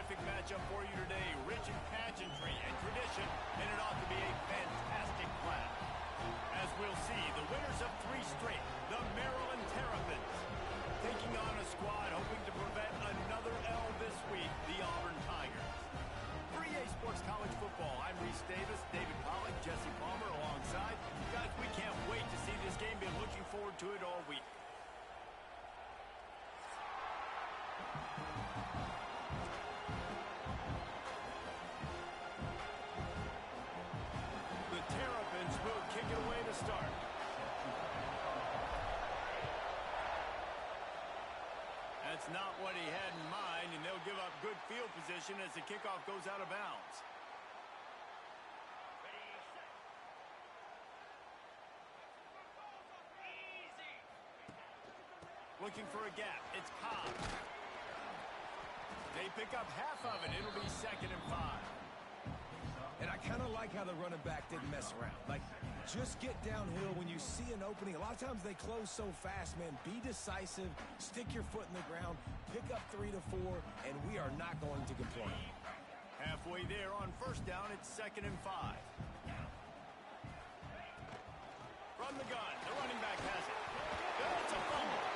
terrific matchup for you today. Rich in pageantry and tradition, and it ought to be a fantastic clash. As we'll see, the winners of 3 straight, the Maryland Terrapins, taking on a squad hoping to prevent another L this week, the Auburn Tigers. For EA Sports College Football, I'm Reese Davis, David Pollack, Jesse Palmer alongside. Guys, we can't wait to see this game. Been looking forward to it all week. The Terrapins will kick it away to start. That's not what he had in mind, and they'll give up good field position as the kickoff goes out of bounds. Looking for a gap. It's Cobb. They pick up half of it. It'll be 2nd and 5. And I kind of like how the running back didn't mess around. Like, just get downhill when you see an opening. A lot of times they close so fast, man. Be decisive, stick your foot in the ground, pick up 3 to 4, and we are not going to complain. Halfway there on 1st down, it's 2nd and 5. From the gun, the running back has it. It's a fumble.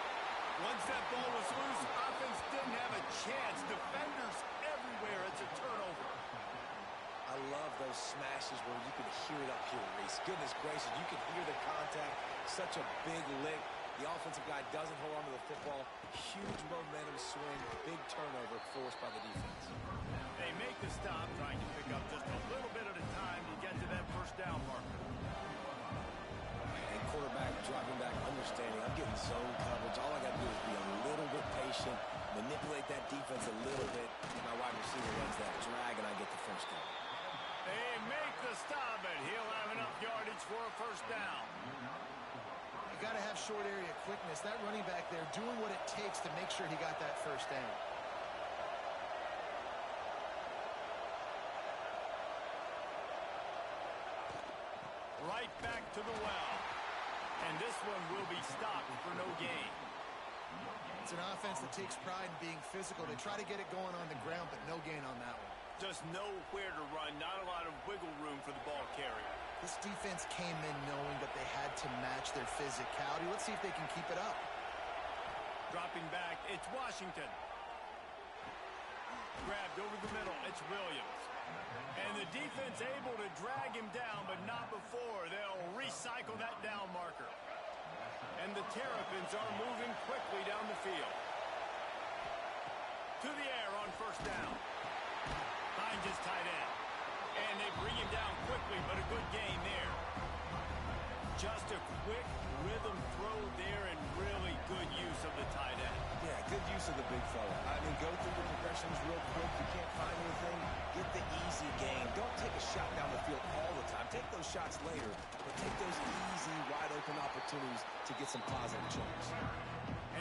Once that ball was loose, offense didn't have a chance. Defenders everywhere. It's a turnover. I love those smashes where you can hear it up here, Reese. Goodness gracious, you can hear the contact. Such a big lick. The offensive guy doesn't hold on to the football. Huge momentum swing, big turnover forced by the defense. They make the stop, trying to pick up just a little bit at a time to get to that 1st down marker. And quarterback dropping back, understanding I'm getting zone coverage. All I got to do is be a little bit patient, manipulate that defense a little bit. My wide receiver runs that drag, and I get the 1st down. They make the stop, and he'll have enough yardage for a 1st down. You got to have short area quickness. That running back there doing what it takes to make sure he got that 1st down. Right back to the well. And this one will be stopped for no gain. It's an offense that takes pride in being physical. They try to get it going on the ground, but no gain on that one. Just nowhere to run, not a lot of wiggle room for the ball carrier. This defense came in knowing that they had to match their physicality. Let's see if they can keep it up. Dropping back, it's Washington. Grabbed over the middle, it's Williams. And the defense able to drag him down, but not before. They'll recycle that down marker. And the Terrapins are moving quickly down the field. To the air on 1st down. Finds his tight end. And they bring him down quickly, but a good gain there. Just a quick rhythm throw there and really good use of the tight end. Yeah, good use of the big fella. I mean, go through the progressions real quick. You can't find anything. Get the easy gain. Don't take a shot down the field all the time. Take those shots later, but take those easy, wide-open opportunities to get some positive chunks.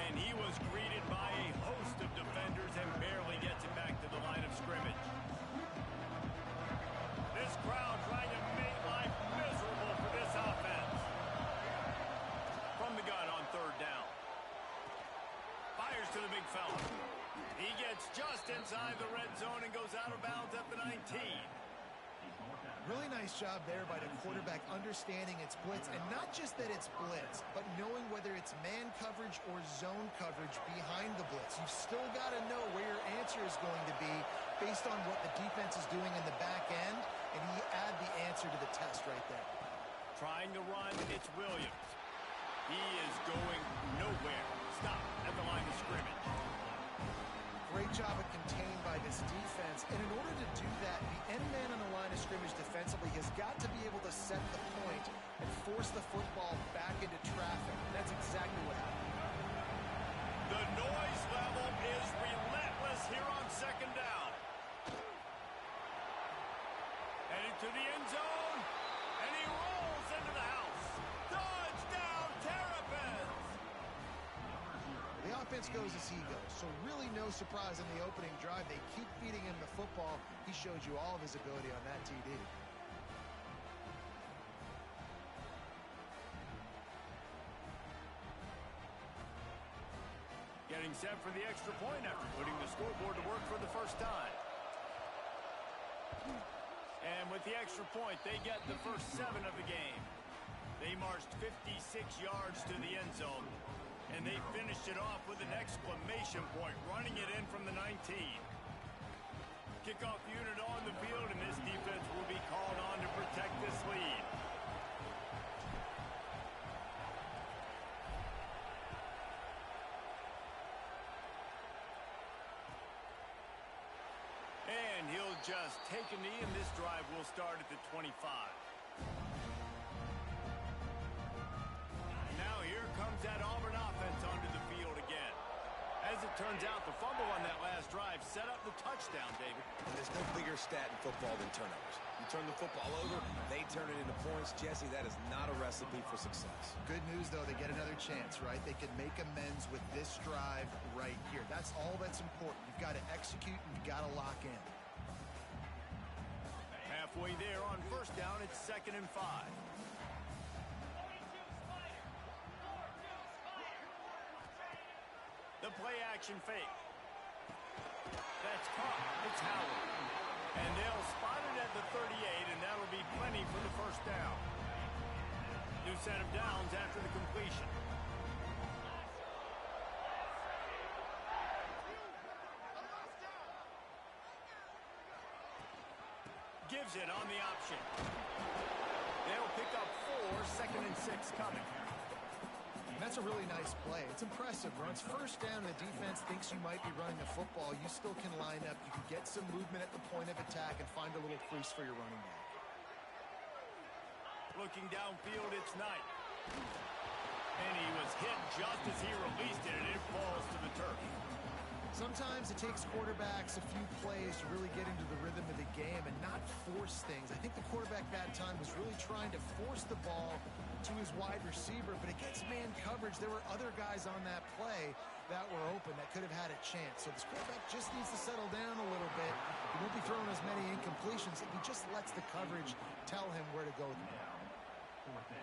And he was greeted by a host of defenders and barely gets it back to the line of scrimmage. This crowd trying to make life miserable for this offense. From the gun on 3rd down. Fires to the big fella. He gets just inside the red zone and goes out of bounds at the 19. Really nice job there by the quarterback understanding it's blitz, and not just that it's blitz, but knowing whether it's man coverage or zone coverage behind the blitz. You've still got to know where your answer is going to be based on what the defense is doing in the back end, and he add the answer to the test right there. Trying to run, it's Williams. He is going nowhere. Stop at the line of scrimmage. Great job of contained by this defense. And in order to do that, the end man on the line of scrimmage defensively has got to be able to set the point and force the football back into traffic. And that's exactly what happened. The noise level is relentless here on 2nd down. Headed to the end zone, and he rolls into the house. Touchdown, Terrapins! The offense goes as he goes, so really no surprise in the opening drive. They keep feeding him the football. He showed you all of his ability on that TD. Getting set for the extra point after putting the scoreboard to work for the 1st time. And with the extra point, they get the first 7 of the game. They marched 56 yards to the end zone, and they finished it off with an exclamation point, running it in from the 19. Kickoff unit on the field, and this defense will be called on to protect this lead. And he'll just take a knee, and this drive will start at the 25. Now here comes that Auburn offense onto the field again. As it turns out, the fumble on that last drive set up the touchdown, David. And there's no bigger stat in football than turnovers. You turn the football over, they turn it into points. Jesse, that is not a recipe for success. Good news, though, they get another chance, right? They can make amends with this drive right here. That's all that's important. You've got to execute and you've got to lock in. Halfway there on first down, it's 2nd and 5. The play action fake. That's caught. It's Howard. And they'll spot it at the 38, and that'll be plenty for the first down. New set of downs after the completion. Gives it on the option. They'll pick up 4, 2nd and 6 coming. That's a really nice play. It's impressive. Runs first down, the defense thinks you might be running the football. You still can line up. You can get some movement at the point of attack and find a little crease for your running back. Looking downfield, it's Knight. And he was hit just as he released it, and it falls to the turf. Sometimes it takes quarterbacks a few plays to really get into the rhythm of the game and not force things. I think the quarterback that time was really trying to force the ball to his wide receiver, but against man coverage, there were other guys on that play that were open that could have had a chance. So this quarterback just needs to settle down a little bit. He won't be throwing as many incompletions if he just lets the coverage tell him where to go with the ball.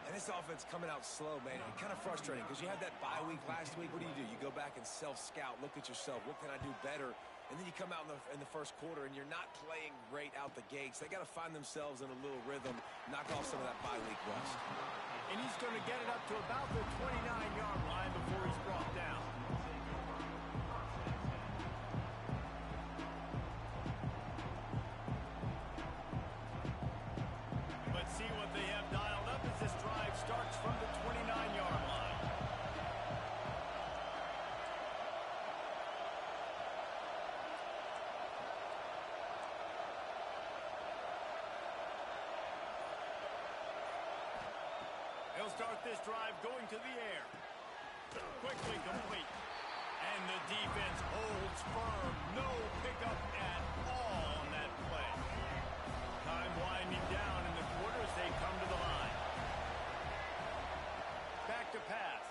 And this offense coming out slow, man. It's kind of frustrating because you had that bye week last week. What do? You go back and self-scout, look at yourself. What can I do better? And then you come out in the first quarter, and you're not playing great out the gates. They got to find themselves in a little rhythm, knock off some of that bye week rust. And he's going to get it up to about the 29-yard line before he's brought down. But see what they have dialed up as this drive starts from the 29-yard line. He'll start this drive going to the air. Quickly complete. And the defense holds firm. No pickup at all on that play. Time winding down in the quarter as they come to the line. Back to pass.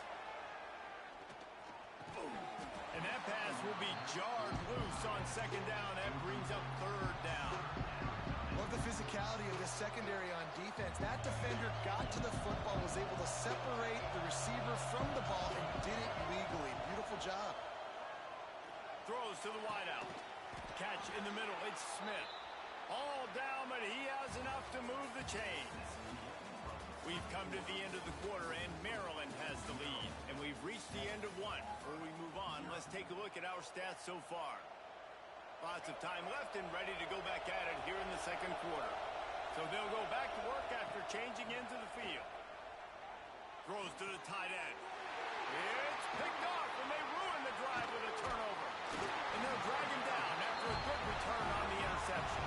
And that pass will be jarred loose on 2nd down. That brings up 3rd down. Love the physicality of the secondary on defense. That defender got to the football, was able to separate the receiver from the ball, and did it legally. Beautiful job. Throws to the wideout. Catch in the middle. It's Smith. All down, but he has enough to move the chains. We've come to the end of the quarter, and Maryland has the lead. And we've reached the end of one. Before we move on, let's take a look at our stats so far. Lots of time left and ready to go back at it here in the 2nd quarter. So they'll go back to work after changing into the field. Throws to the tight end. It's picked off, and they ruin the drive with a turnover. And they'll drag him down after a good return on the interception.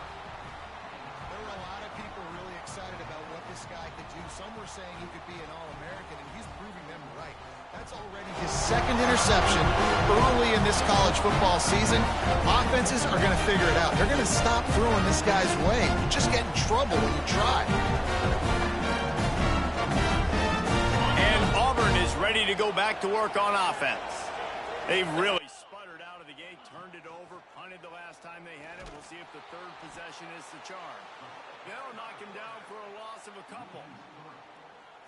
There were a lot of people really excited about what this guy could do. Some were saying he could be an All-American, and he's proving them right. That's already his 2nd interception early in this college football season. Offenses are going to figure it out. They're going to stop throwing this guy's way. You just get in trouble when you try. And Auburn is ready to go back to work on offense. They've really sputtered out of the gate, turned it over, punted the last time they had it. We'll see if the 3rd possession is the charm. They'll knock him down for a loss of a couple.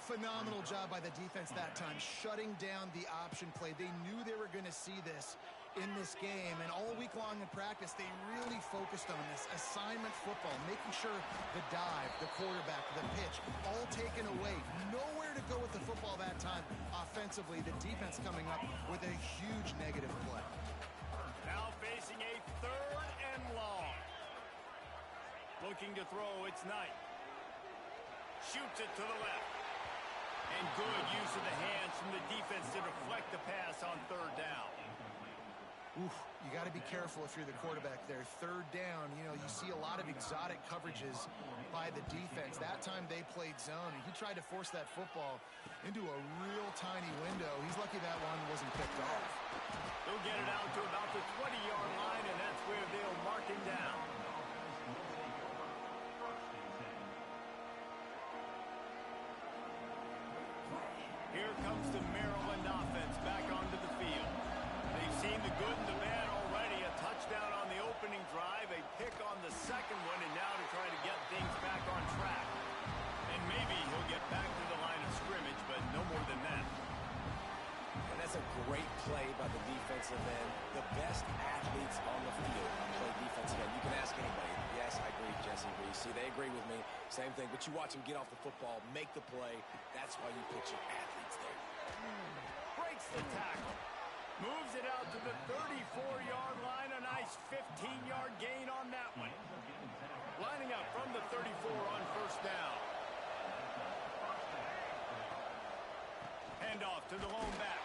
Phenomenal job by the defense that time, shutting down the option play. They knew they were going to see this, in this game, and all week long in practice, they really focused on this assignment football, making sure the dive, the quarterback, the pitch, all taken away. Nowhere to go with the football that time. Offensively, the defense coming up with a huge negative play. Now facing a 3rd and long. Looking to throw, it's Knight. Shoots it to the left. And good use of the hands from the defense to deflect the pass on 3rd down. Oof, you got to be careful if you're the quarterback there. 3rd down, you see a lot of exotic coverages by the defense. That time they played zone, and he tried to force that football into a real tiny window. He's lucky that one wasn't picked off. They'll get it out to about the 20-yard line, and that's where they'll mark him down. Here comes the Maryland offense back onto the field. They've seen the good and the bad already. A touchdown on the opening drive, a pick on the second one, and now to try to get things back on track. And maybe he'll get back to the line of scrimmage, but no more than that. And that's a great play by the defensive end. The best athletes on the field play defensive end. You can ask anybody. Yes, I agree, Jesse Reese. See, they agree with me. Same thing. But you watch them get off the football, make the play. That's why you put your athletes there. Breaks the tackle. Moves it out to the 34-yard line. A nice 15-yard gain on that one. Lining up from the 34 on 1st down. Handoff to the lone back.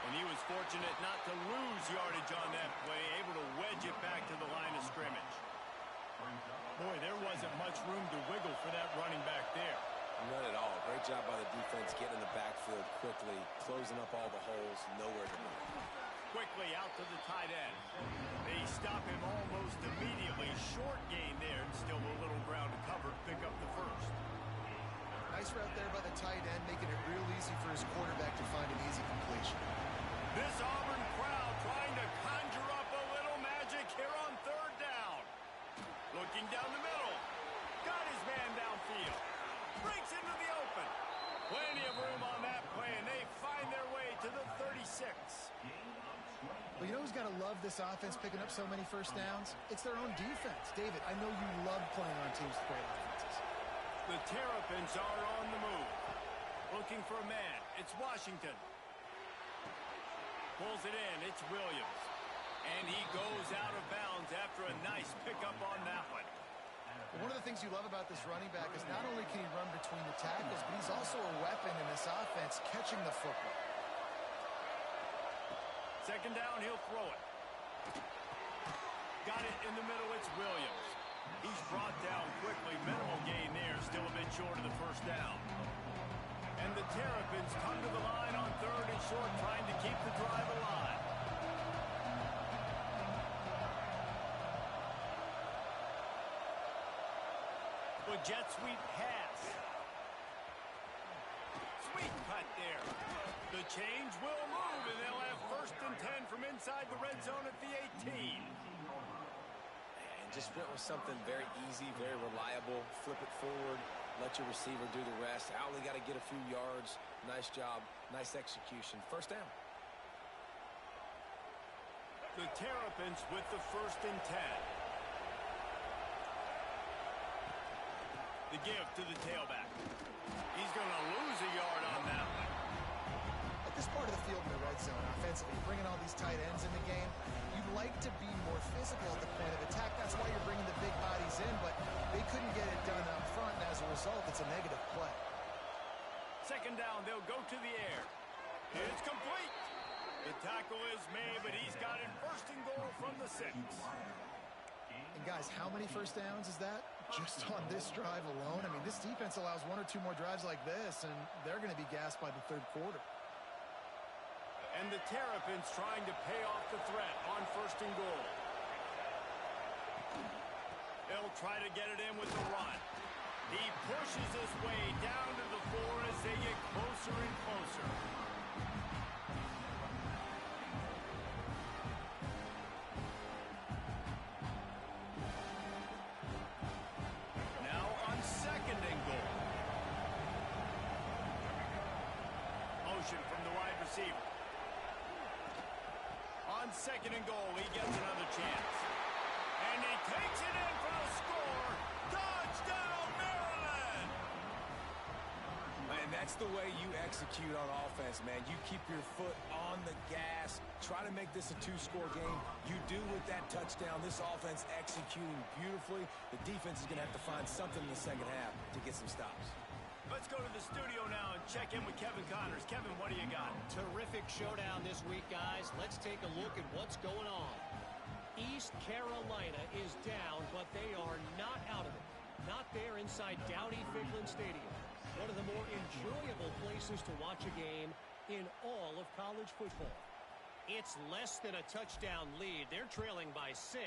And he was fortunate not to lose yardage on that play, able to wedge it back to the line of scrimmage. Boy, there wasn't much room to wiggle for that running back there. None at all. Great job by the defense getting in the backfield quickly, closing up all the holes, nowhere to run. Quickly out to the tight end. They stop him almost immediately. Short gain there, and still a little ground to cover. Pick up the 1st. Nice route there by the tight end, making it real easy for his quarterback to find an easy completion. This Auburn crowd trying to conjure up a little magic here on 3rd down. Looking down the middle. Got his man downfield. Breaks into the open. Plenty of room on that play, and they find their way to the 36. Well, you know who's got to love this offense picking up so many 1st downs? It's their own defense. David, I know you love playing on teams with great offenses. The Terrapins are on the move. Looking for a man. It's Washington. Pulls it in. It's Williams. And he goes out of bounds after a nice pickup on that one. One of the things you love about this running back is not only can he run between the tackles, but he's also a weapon in this offense catching the football. 2nd down, he'll throw it. Got it in the middle, it's Williams. He's brought down quickly. Minimal gain there, still a bit short of the 1st down. And the Terrapins come to the line on 3rd and short, trying to keep the drive alive. The jet sweep pass. Sweet cut there. The change will move, and they'll have 1st and 10 from inside the red zone at the 18. And just went with something very easy, very reliable. Flip it forward, let your receiver do the rest. I only got to get a few yards. Nice job, nice execution. 1st down. The Terrapins with the 1st and 10. The give to the tailback. He's going to lose a yard on that one. At this part of the field in the red zone, offensively, bringing all these tight ends in the game, you'd like to be more physical at the point of attack. That's why you're bringing the big bodies in, but they couldn't get it done up front, and as a result, it's a negative play. 2nd down, they'll go to the air. It's complete. The tackle is made, but he's got it 1st and goal from the 6. And guys, how many 1st downs is that? Just on this drive alone? I mean, this defense allows 1 or 2 more drives like this, and they're going to be gassed by the 3rd quarter. And the Terrapins trying to pay off the threat on 1st and goal. They'll try to get it in with the run. He pushes his way down to the 4 as they get closer and closer. Now on 2nd and goal. Motion from the wide receiver. On second and goal. He gets another chance. And he takes it in for the score. Touchdown, Maryland! And that's the way you execute on offense, man. You keep your foot on the gas. Try to make this a two-score game. You do with that touchdown. This offense executing beautifully. The defense is going to have to find something in the second half to get some stops. Let's go to the studio now and check in with Kevin Connors. Kevin, what do you got? Terrific showdown this week, guys. Let's take a look at what's going on. East Carolina is down, but they are not out of it. Not there inside Dowdy-Ficklen Stadium. One of the more enjoyable places to watch a game in all of college football. It's less than a touchdown lead. They're trailing by 6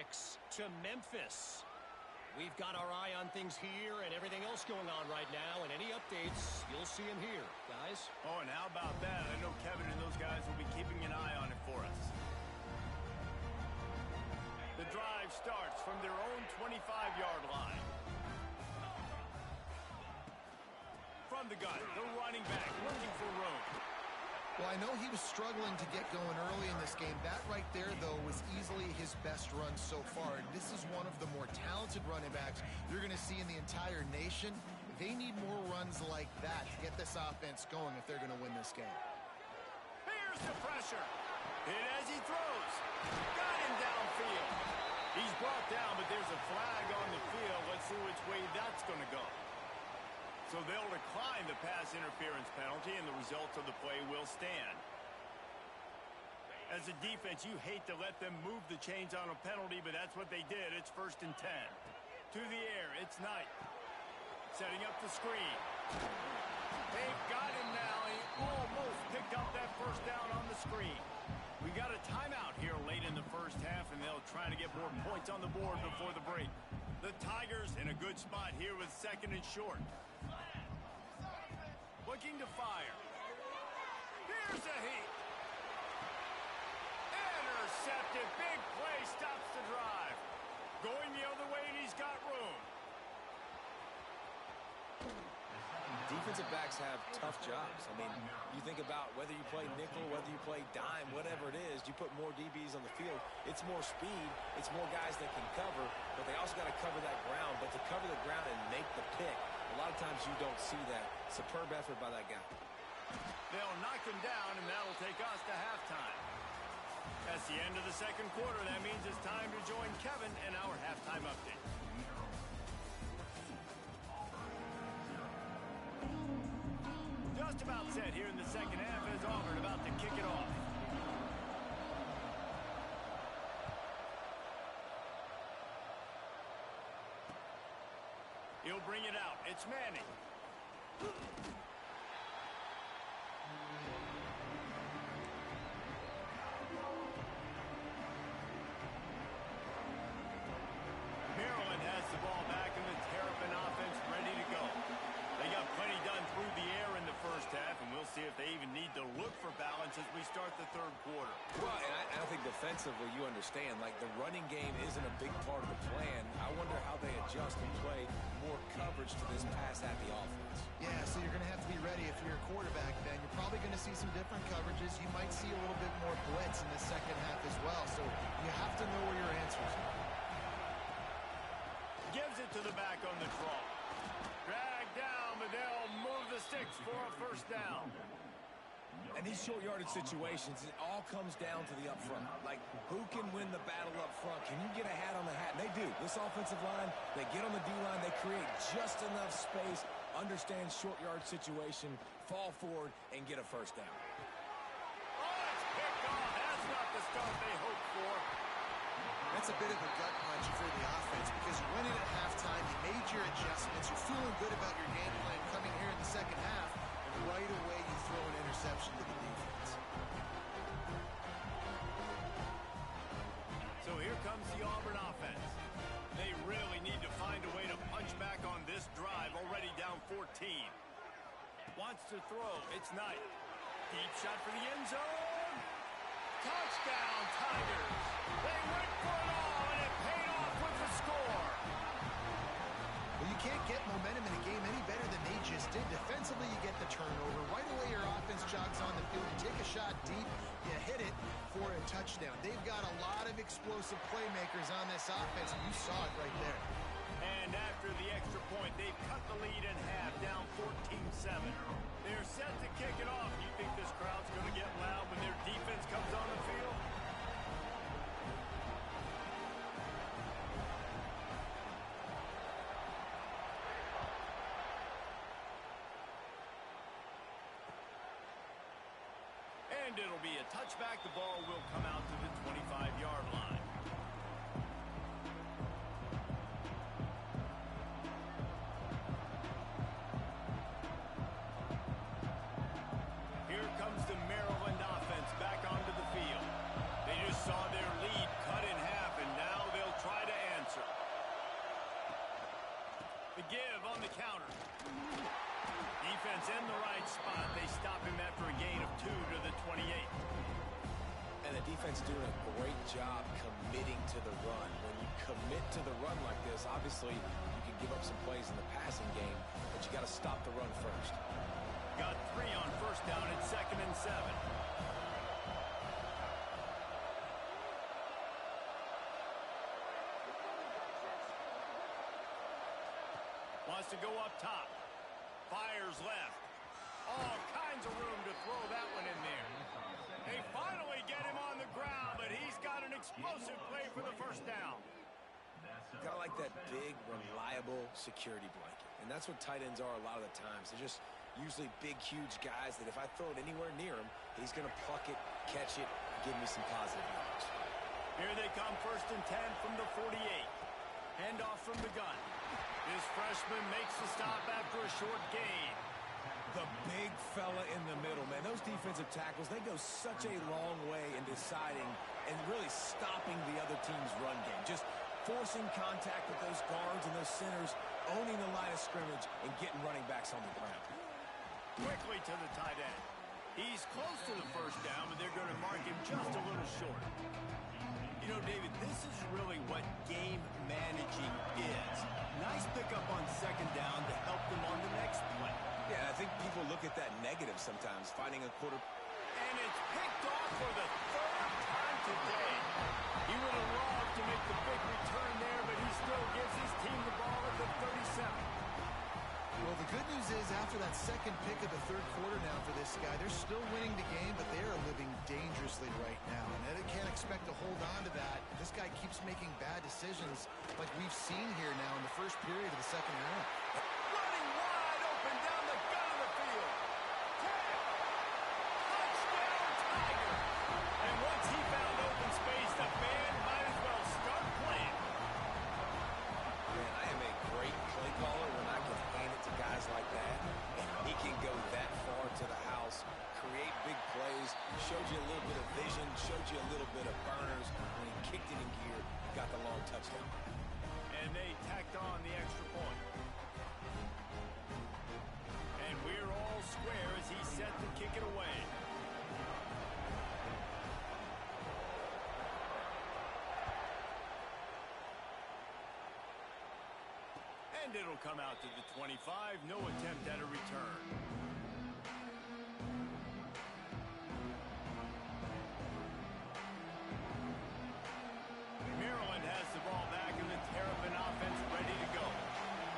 to Memphis. We've got our eye on things here and everything else going on right now, and any updates, you'll see them here, guys. Oh, and how about that? I know Kevin and those guys will be keeping an eye on it for us. The drive starts from their own 25-yard line. From the gun, the running back looking for room. Well, I know he was struggling to get going early in this game. That right there, though, was easily his best run so far. And this is one of the more talented running backs you're going to see in the entire nation. They need more runs like that to get this offense going if they're going to win this game. Here's the pressure. Hit as he throws. Got him downfield. He's brought down, but there's a flag on the field. Let's see which way that's going to go. So they'll decline the pass interference penalty, and the results of the play will stand. As a defense, you hate to let them move the chains on a penalty, but that's what they did. It's 1st and 10. To the air, it's Knight. Setting up the screen. They've got him now. He almost picked up that first down on the screen. We got a timeout here late in the first half, and they'll try to get more points on the board before the break. The Tigers in a good spot here with 2nd and short. Looking to fire. Here's a heat. Intercepted. Big play stops the drive. Going the other way, and he's got room. Defensive backs have tough jobs. I mean, you think about whether you play nickel, whether you play dime, whatever it is, you put more DBs on the field. It's more speed. It's more guys that can cover, but they also got to cover that ground. But to cover the ground and make the pick, a lot of times you don't see that. Superb effort by that guy. They'll knock him down, and that'll take us to halftime. That's the end of the second quarter. That means it's time to join Kevin in our halftime update. Just about set here in the second half as Auburn about to kick it off. He'll bring it out. It's Manning. Maryland has the ball back in the Terrapin offense ready to go. They got plenty done through the air in the first half, and we'll see if they even need to look for balance as we start the third quarter. Well, and I think defensively you understand, like the running game isn't a big part of the plan. I wonder how they adjust and play more coverage to this pass-happy offense. Yeah, so you're going to have to be ready if you're a quarterback then. You're probably going to see some different coverages. You might see a little bit more blitz in the second half as well. So you have to know where your answers are. Gives it to the back on the draw. Drag down, but they'll move the sticks for a first down. And these short yardage situations, it all comes down to the up front. Like, who can win the battle up front? Can you get a hat on the hat? And they do. This offensive line, they get on the D-line, they create just enough space, understand short yard situation, fall forward, and get a first down. Oh, it's picked off. That's not the start they hoped for. That's a bit of a gut punch for the offense because you went in at halftime, you made your adjustments, you're feeling good about your game plan coming here in the second half, and right away you throw an interception to the defense. So here comes the Auburn offense. They really need to find a way to punch back on this drive, already down 14. Wants to throw. It's Knight. Deep shot for the end zone. Touchdown, Tigers. They went for it all, and it paid off with the score. Well, you can't get momentum in a game any better than they just did. Defensively, you get the turnover. Right away, your offense jogs on the field. You take a shot deep, you hit it for a touchdown. They've got a lot of explosive playmakers on this offense, and you saw it right there. And after the extra point, they've cut the lead in half, down 14-7. They're set to kick it off. You think this crowd's going to get loud when their defense comes on the field? And it'll be a touchback. The ball will come out to the 25-yard line. Here comes the Maryland offense back onto the field. They just saw their lead cut in half, and now they'll try to answer. The give on the counter. Defense in the right spot. They stop him after a gain of 2 to the 28. And the defense doing a great job committing to the run. When you commit to the run like this, obviously you can give up some plays in the passing game, but you got to stop the run first. Got 3 on first down at 2nd and 7. Wants to go up top. Fires left. All kinds of room to throw that one in there. They finally get him on the ground, but he's got an explosive play for the first down. Kind of like that big, reliable security blanket. And that's what tight ends are a lot of the times. They're just usually big, huge guys that if I throw it anywhere near him, he's going to pluck it, catch it, and give me some positive yards. Here they come, 1st and 10 from the 48. Handoff from the gun. This freshman makes the stop after a short gain. The big fella in the middle, man. Those defensive tackles, they go such a long way in deciding and really stopping the other team's run game. Just forcing contact with those guards and those centers, owning the line of scrimmage, and getting running backs on the ground. Quickly to the tight end. He's close to the first down, but they're going to mark him just a little short. You know, David, this is really what game managing is. Nice pickup on 2nd down to help them on the next play. Yeah, I think people look at that negative sometimes, finding a quarter. And it's picked off for the 3rd time today. He would have loved to make the big return there, but he still gives his team the ball at the 37. Well, the good news is after that second pick of the 3rd quarter now for this guy, they're still winning the game, but they are living dangerously right now. And they can't expect to hold on to that. This guy keeps making bad decisions like we've seen here now in the first period of the 2nd half. Running wide open down the gun of the field. Touchdown, Tiger. And once he found open space, the band might as well start playing. Man, I am a great play caller when I can hand it to guys like that. And he can go that far to the house, create big plays, showed you a little bit of vision, showed you a little bit of burners. When he kicked it in gear, got the long touchdown. And they tacked on the extra point. And we're all square as he's set to kick it away. And it'll come out to the 25. No attempt at a return. Maryland has the ball back and the Terrapin offense ready to go.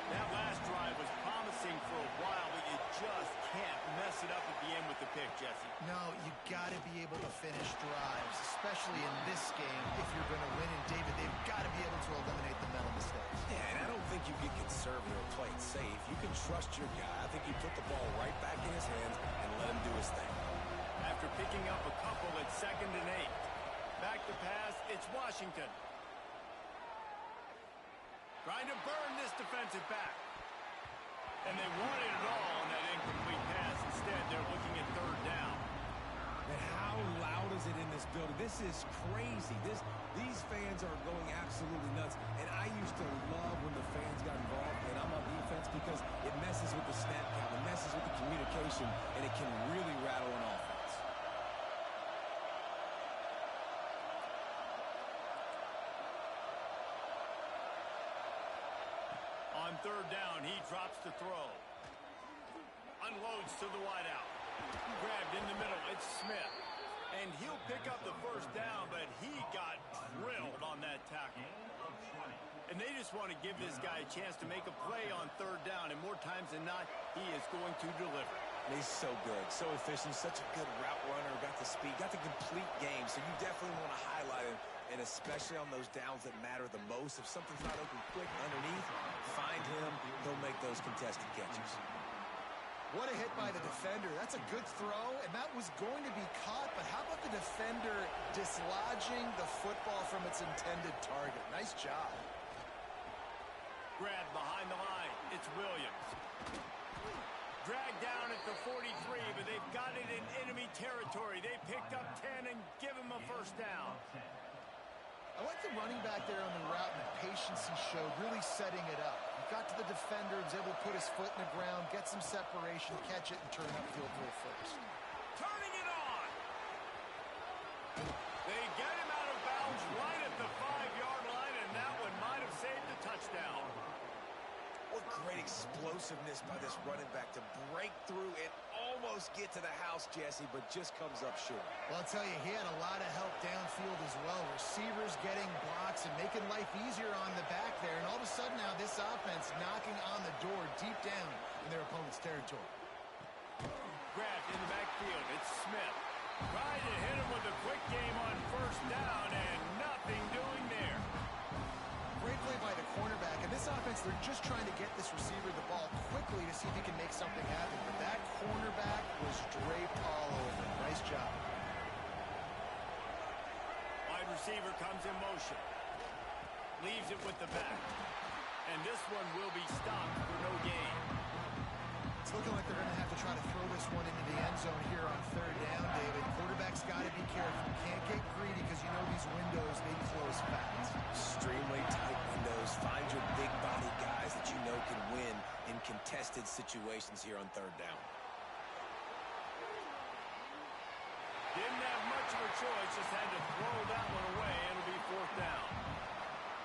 That last drive was promising for a while, but you just can't mess it up at the end with the pick, Jesse. No, you got to be able to finish drives, especially in this game if you're going to win. And, David, they've got to be able to eliminate the mental mistakes. Yeah, and I don't think you get conservative or play it safe. You can trust your guy. I think you put the ball right back in his hands and let him do his thing. After picking up a couple at 2nd and 8. Back to pass, it's Washington. Trying to burn this defensive back. And they wanted it all on that incomplete pass. Instead, they're looking at 3rd down. And how loud is it in this building? This is crazy. These fans are going absolutely nuts. And I used to love when the fans got involved, and I'm on defense because it messes with the snap count, it messes with the communication, and it can really rattle an offense. On 3rd down, he drops to throw. unloads to the wideout. Grabbed in the middle. It's Smith. And he'll pick up the first down, but he got drilled on that tackle. And they just want to give this guy a chance to make a play on third down, and more times than not, he is going to deliver. He's so good, so efficient, such a good route runner, got the speed, got the complete game, so you definitely want to highlight him, and especially on those downs that matter the most. If something's not open quick underneath, find him, he'll make those contested catches. What a hit by the defender. That's a good throw, and that was going to be caught, but how about the defender dislodging the football from its intended target? Nice job. Grabbed behind the line. It's Williams. Dragged down at the 43, but they've got it in enemy territory. They picked up 10 and give him a first down. I like the running back there on the route and the patience he showed, really setting it up. He got to the defender, was able to put his foot in the ground, get some separation, catch it, and turn upfield for a first. Turning it on. They get him out of bounds right at the 5-yard line, and that one might have saved the touchdown. What great explosiveness by this running back to break through and almost get to the house, Jesse, but just comes up short. Well, I'll tell you, he had a lot of help downfield as well. Receivers getting blocks and making life easier on the back there. And all of a sudden now this offense knocking on the door deep down in their opponent's territory. Grabbed in the backfield. It's Smith. Tried to hit him with a quick game on first down, and nothing doing there. Great play by the cornerback. In this offense, they're just trying to get this receiver the ball quickly to see if he can make something happen. But that cornerback was draped all over. Nice job. Wide receiver comes in motion. Leaves it with the back. And this one will be stopped for no gain. It's looking like they're going to have to try to throw this one into the end zone here on third down, David. Quarterback's got to be careful. You can't get greedy because you know these windows, they close fast. Extremely tight windows. Find your big body guys that you know can win in contested situations here on third down. Didn't have much of a choice, just had to throw that one away, and it'll be fourth down.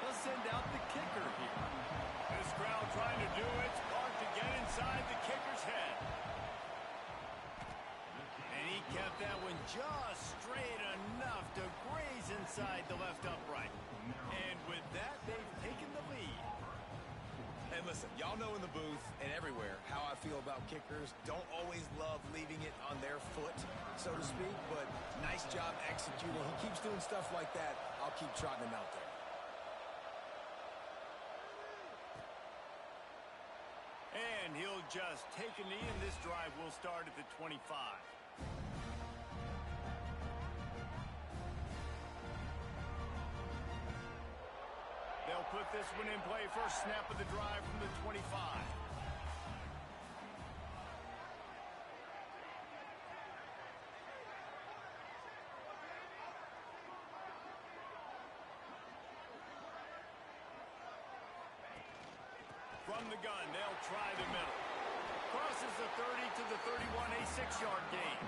They'll send out the kicker here. This crowd trying to do its part to get inside the kicker's head. And he kept that one just straight enough to graze inside the left upright. And with that, they've taken the lead. And listen, y'all know in the booth and everywhere how I feel about kickers. Don't always love leaving it on their foot, so to speak, but nice job executing. He keeps doing stuff like that. I'll keep trotting him out there. And he'll just take a knee, and this drive will start at the 25. They'll put this one in play. First snap of the drive from the 25. From the gun, they'll try the middle. Crosses the 30 to the 31, a 6-yard gain.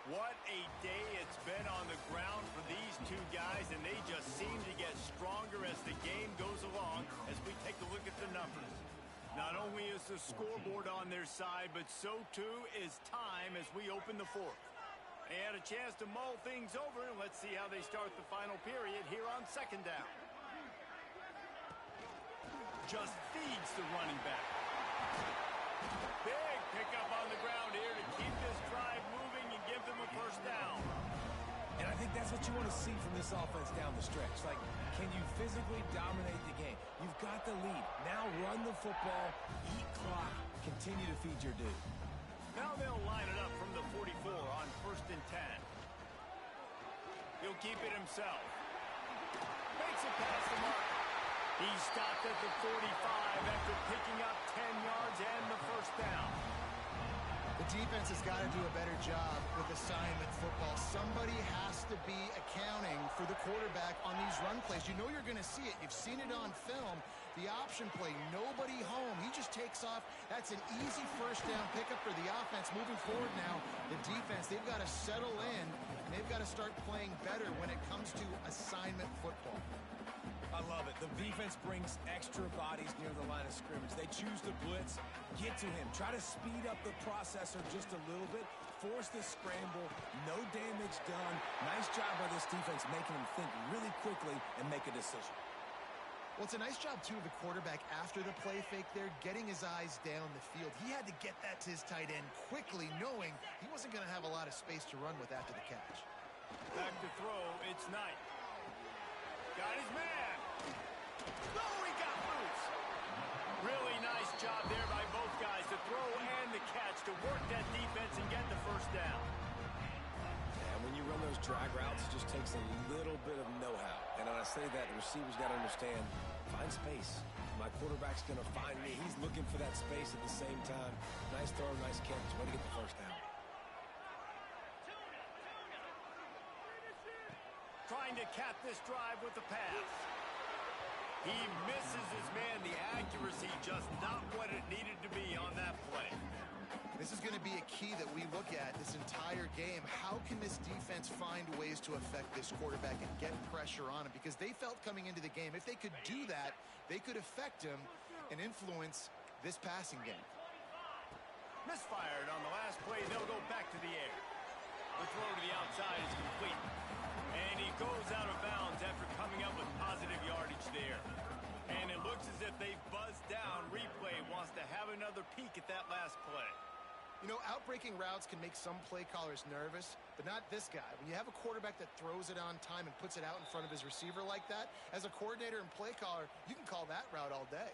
What a day it's been on the ground for these two guys, and they just seem to get stronger as the game goes along as we take a look at the numbers. Not only is the scoreboard on their side, but so too is time as we open the fourth. They had a chance to mull things over, and let's see how they start the final period here on second down. Just feeds the running back. Big pickup on the ground here to keep this drive moving and give them a first down. And I think that's what you want to see from this offense down the stretch. Like, can you physically dominate the game? You've got the lead. Now run the football, eat clock, continue to feed your dude. Now they'll line it up from the 44 on 1st and 10. He'll keep it himself. Makes it past the mark. He stopped at the 45 after picking up 10 yards and the first down. The defense has got to do a better job with assignment football. Somebody has to be accounting for the quarterback on these run plays. You know you're going to see it. You've seen it on film. The option play, nobody home. He just takes off. That's an easy first down pickup for the offense. Moving forward now, the defense, they've got to settle in, and they've got to start playing better when it comes to assignment football. I love it. The defense brings extra bodies near the line of scrimmage. They choose to blitz, get to him, try to speed up the processor just a little bit, force the scramble, no damage done. Nice job by this defense making him think really quickly and make a decision. Well, it's a nice job, too, of the quarterback after the play fake there, getting his eyes down the field. He had to get that to his tight end quickly, knowing he wasn't going to have a lot of space to run with after the catch. Back to throw, it's Knight. Got his man. Oh, he got loose. Really nice job there by both guys, the throw and the catch, to work that defense and get the first down. And when you run those drag routes, it just takes a little bit of know-how. And when I say that, the receiver's got to understand, find space. My quarterback's going to find me. He's looking for that space at the same time. Nice throw, nice catch. Way to get the first down. Trying to cap this drive with the pass. He misses his man. The accuracy just not what it needed to be on that play. This is going to be a key that we look at this entire game. How can this defense find ways to affect this quarterback and get pressure on him? Because they felt coming into the game, if they could do that, they could affect him and influence this passing game. Misfired on the last play. They'll go back to the air. The throw to the outside is complete. And he goes out of bounds after coming up with positive yardage there. And it looks as if they've buzzed down. Replay wants to have another peek at that last play. You know, outbreaking routes can make some play callers nervous, but not this guy. When you have a quarterback that throws it on time and puts it out in front of his receiver like that, as a coordinator and play caller, you can call that route all day.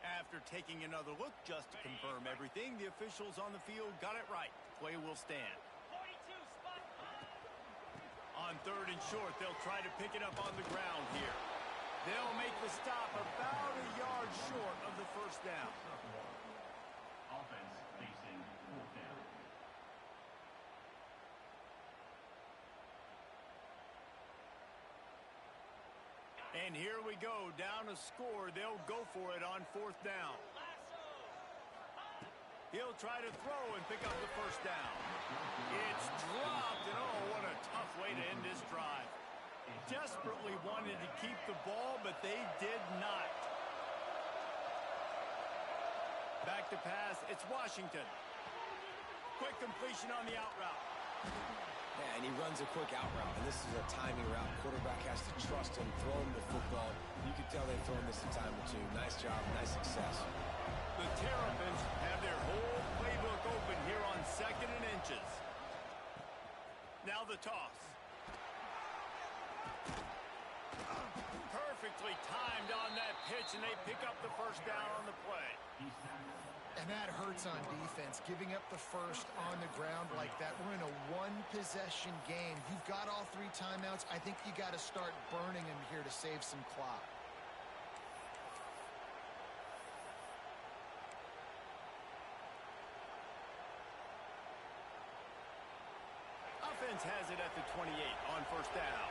After taking another look just to confirm everything, the officials on the field got it right. Play will stand. On third and short, they'll try to pick it up on the ground here. They'll make the stop about a yard short of the first down. Offense facing fourth down. And here we go, down a score. They'll go for it on fourth down. He'll try to throw and pick up the first down. It's dropped, and oh, what a tough way to end this drive. Desperately wanted to keep the ball, but they did not. Back to pass, it's Washington. Quick completion on the out route. Yeah, and he runs a quick out route, and this is a timing route. Quarterback has to trust him, throw him the football. You can tell they've thrown this a time or two. Nice job, nice success. The Terrapins have their whole playbook open here on 2nd and inches. Now the toss. Perfectly timed on that pitch, and they pick up the first down on the play. And that hurts on defense, giving up the first on the ground like that. We're in a one-possession game. You've got all 3 timeouts. I think you got to start burning them here to save some clock. Offense has it at the 28 on first down.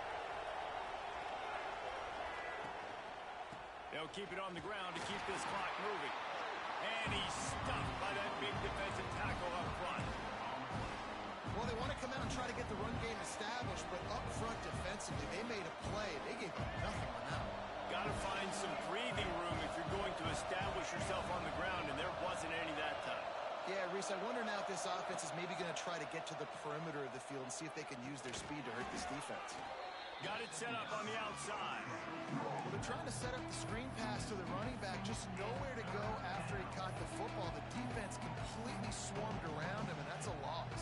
They'll keep it on the ground to keep this clock moving. And he's stuffed by that big defensive tackle up front. Well, they want to come out and try to get the run game established, but up front defensively, they made a play. They gave nothing on that one. Got to find some breathing room if you're going to establish yourself on the ground, and there wasn't any that time. Yeah, Reese, I wonder now if this offense is maybe going to try to get to the perimeter of the field and see if they can use their speed to hurt this defense. Got it set up on the outside. Well, they're trying to set up the screen pass to the running back, just nowhere to go after he caught the football. The defense completely swarmed around him, and that's a loss.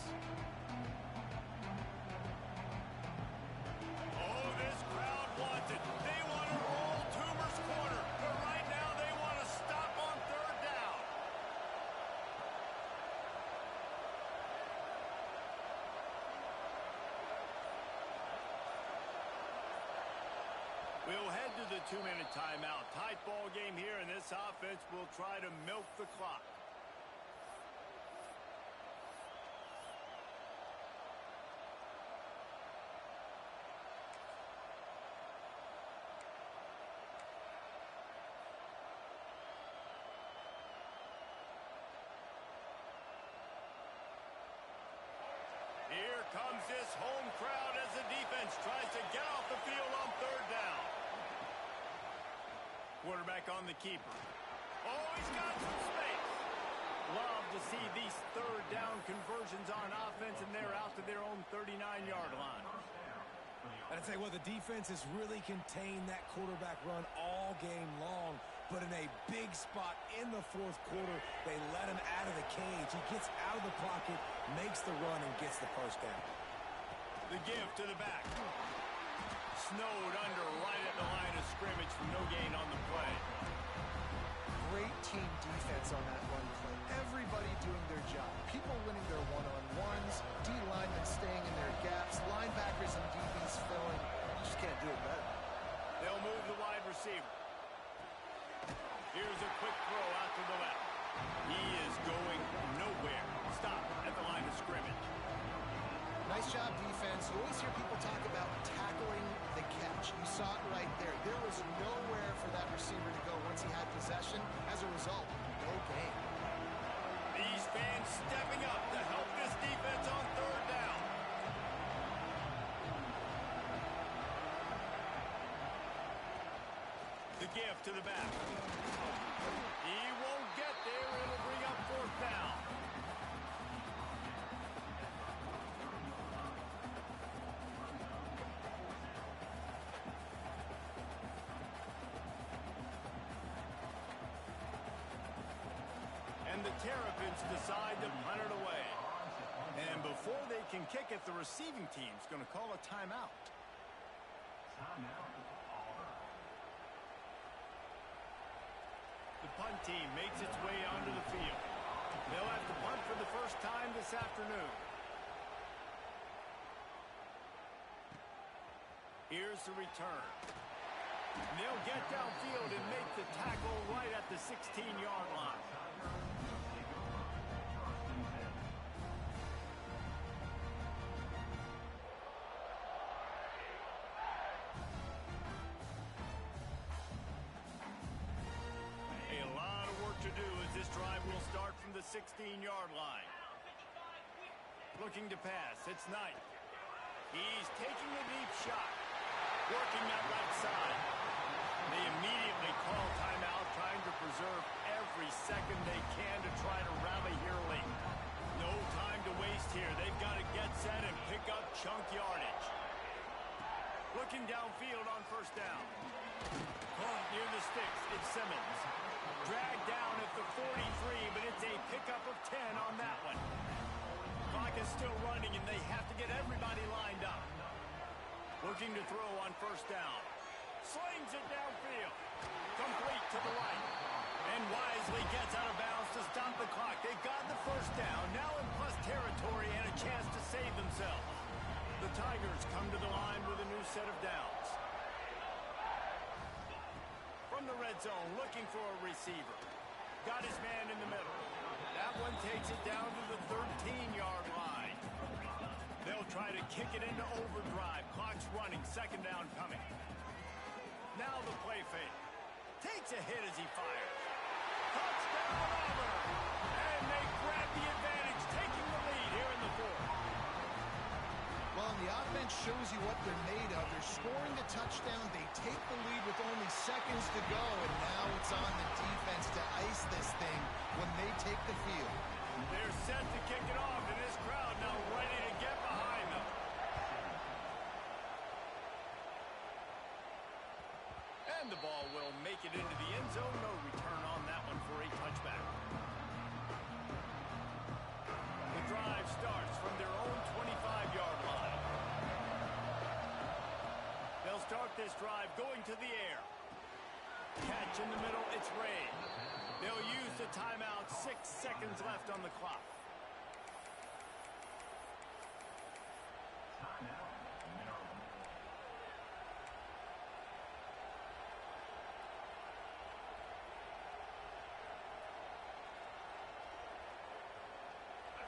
Oh, this crowd wants it. They want to roll Toomer's corner, but right now they want to stop on third down. We'll head to the 2-minute timeout. Tight ball game here, and this offense will try to milk the clock. this home crowd as the defense tries to get off the field on third down. Quarterback on the keeper. Oh, he's got some space. Love to see these third down conversions on offense, and they're out to their own 39-yard line. And I'd say, well, the defense has really contained that quarterback run all game long, but in a big spot in the fourth quarter, they let him out of the cage. He gets out of the pocket, makes the run, and gets the first down. The give to the back. Snowed under right at the line of scrimmage for no gain on the play. Great team defense on that run play. Everybody doing their job. People winning their one-on-ones, D-linemen staying in their gaps, linebackers and DBs filling. You just can't do it better. They'll move the wide receiver. Here's a quick throw out to the left. He is going nowhere. Stop at the line of scrimmage. Nice job, defense. You always hear people talk about tackling the catch. You saw it right there. There was nowhere for that receiver to go once he had possession. As a result, no gain. These fans stepping up to help this defense on third down. The give to the back. He won't get there. It'll bring up fourth down. And the Terrapins decide to punt it away. And before they can kick it, the receiving team's going to call a timeout. The punt team makes its way onto the field. They'll have to punt for the first time this afternoon. Here's the return. They'll get downfield and make the tackle right at the 16-yard line. To do as this drive will start from the 16-yard line. Looking to pass. It's Knight. He's taking a deep shot. Working that right side. They immediately call timeout, trying to preserve every second they can to try to rally here late. No time to waste here. They've got to get set and pick up chunk yardage. Looking downfield on first down. Caught near the sticks. It's Simmons. Dragged down at the 43, but it's a pickup of 10 on that one. Clock is still running, and they have to get everybody lined up. Looking to throw on first down. Slings it downfield. Complete to the right. And wisely gets out of bounds to stop the clock. They've got the first down, now in plus territory and a chance to save themselves. The Tigers come to the line with a new set of downs. From the red zone, looking for a receiver. Got his man in the middle. That one takes it down to the 13-yard line. They'll try to kick it into overdrive. Clock's running, second down coming. Now the play fake. Takes a hit as he fires. Touchdown Auburn! And they grab the advantage, taking the lead here in the fourth. Well, and the offense shows you what they're made of. They're scoring the touchdown. They take the lead with only seconds to go, and now it's on the defense to ice this thing when they take the field. They're set to kick it off, and this crowd now ready to get behind them. And the ball will make it into the end zone. No return on that one for a touchback. The drive starts from their own 25-yard line. They'll start this drive going to the air. Catch in the middle, it's Ray. They'll use the timeout, 6 seconds left on the clock.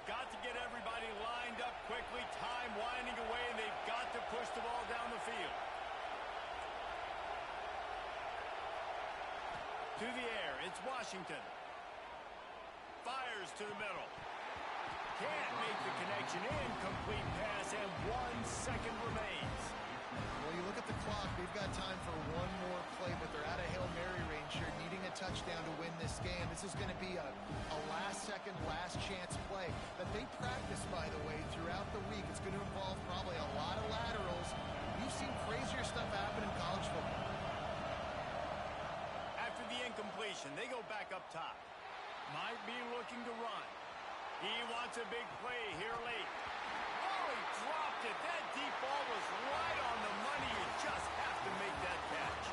Got to get everybody lined up quickly. Time winding away, and they've got to push the ball down the field. To the air, it's Washington. Fires to the middle. Can't make the connection. Incomplete pass, and 1 second remains. Well, you look at the clock. They've got time for one more play, but they're out of Hail Mary range here, needing a touchdown to win this game. This is going to be a last-second, last-chance play that they practice, by the way, throughout the week. It's going to involve probably a lot of laterals. You've seen crazier stuff happen in college football. After the incompletion, they go back up top. Might be looking to run. He wants a big play here late. Oh, he dropped it. That deep ball was right on the money. You just have to make that catch.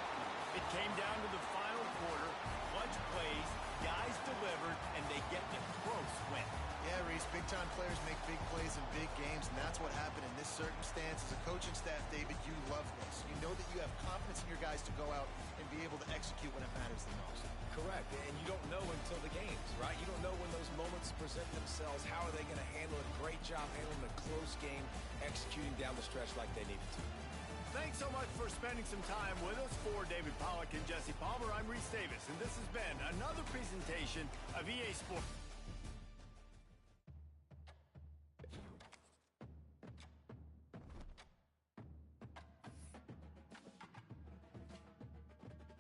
It came down to the final quarter. Clutch plays, guys delivered, and they get a close win. Yeah, Reese, big-time players make big plays in big games, and that's what happened in this circumstance. As a coaching staff, David, you love this. You know that you have confidence in your guys to go out and be able to execute when it matters the most. Correct, and you don't know until the games, right? You don't know when those moments present themselves. How are they going to handle it? Great job handling a close game, executing down the stretch like they needed to. Thanks so much for spending some time with us. For David Pollack and Jesse Palmer, I'm Reese Davis, and this has been another presentation of EA Sports.